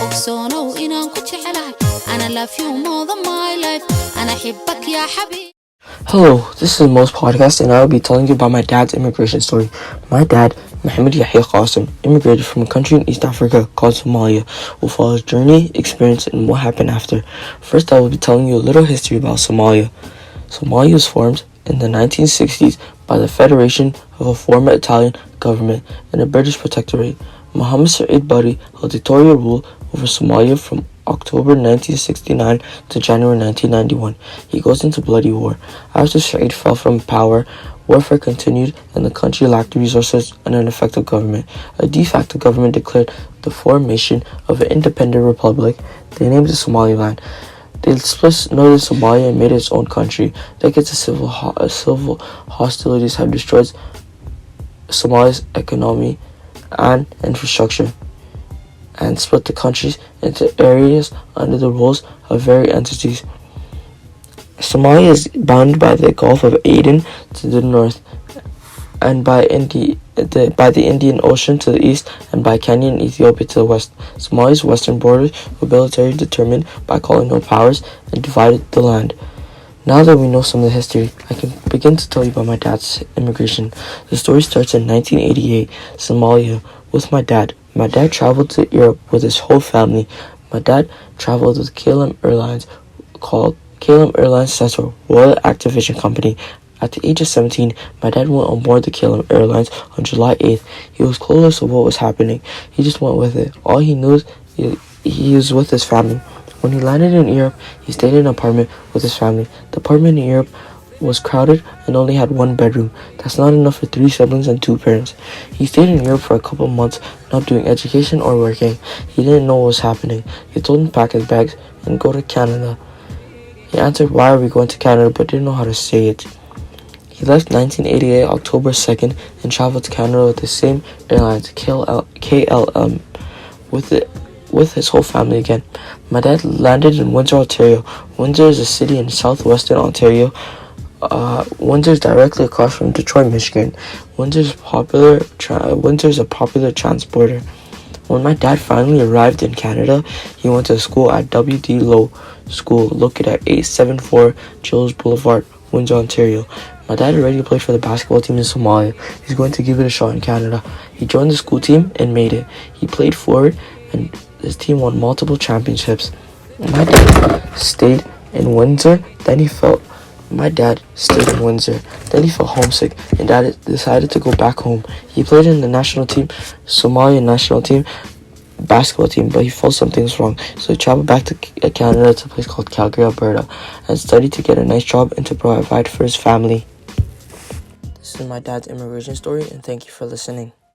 ogsoonow inaan ku jecelahay ana love you more than my life ana xibbak ya xabiib. Hello, this is Mo's podcast, and I will be telling you about my dad's immigration story. My dad, Mohammed Yahya Qasim, immigrated from a country in East Africa called Somalia. We'll follow his journey, experience, and what happened after. First, I will be telling you a little history about Somalia. Somalia was formed in the 1960s by the Federation of a former Italian government and a British protectorate. Mohammed Said Barre held dictatorial rule over Somalia from October 1969 to January 1991. He goes into bloody war. After Said fell from power, warfare continued and the country lacked resources and an effective government. A de facto government declared the formation of an independent republic. They named it Somaliland. They split northern Somalia and made it its own country. Decades of civil hostilities have destroyed Somalia's economy and infrastructure and split the countries into areas under the rules of various entities. Somalia is bounded by the Gulf of Aden to the north and by the Indian Ocean to the east and by Kenya and Ethiopia to the west. Somalia's western borders were militarily determined by colonial powers and divided the land. Now that we know some of the history, I can begin to tell you about my dad's immigration. The story starts in 1988, Somalia, with my dad. My dad traveled to Europe with his whole family. My dad traveled with KLM Airlines, called KLM Airlines Central Royal Activation Company. At the age of 17, my dad went on board the KLM Airlines on July 8th. He was clueless of what was happening. He just went with it. All he knew is he was with his family. When he landed in Europe, he stayed in an apartment with his family. The apartment in Europe was crowded and only had one bedroom. That's not enough for 3 siblings and 2 parents. He stayed in Europe for a couple months, not doing education or working. He didn't know what was happening. He told him to pack his bags and go to Canada. He answered, "Why are we going to Canada?" but didn't know how to say it. He left 1988 October 2nd and traveled to Canada with the same airlines, KLM, with his whole family again. My dad landed in Windsor, Ontario. Windsor is a city in southwestern Ontario. Windsor is directly across from Detroit, Michigan. Windsor is a popular transporter. When my dad finally arrived in Canada, he went to school at W.D. Lowe School, located at 874 Jules Boulevard, Windsor, Ontario. My dad already played for the basketball team in Somalia. He's going to give it a shot in Canada. He joined the school team and made it. He played forward and his team won multiple championships. My dad stayed in Windsor, then he felt homesick and dad decided to go back home. He played in the national team, Somalian national team, basketball team, but he felt something's wrong. So he traveled back to Canada to a place called Calgary, Alberta, and studied to get a nice job and to provide for his family. This is my dad's immigration story, and thank you for listening.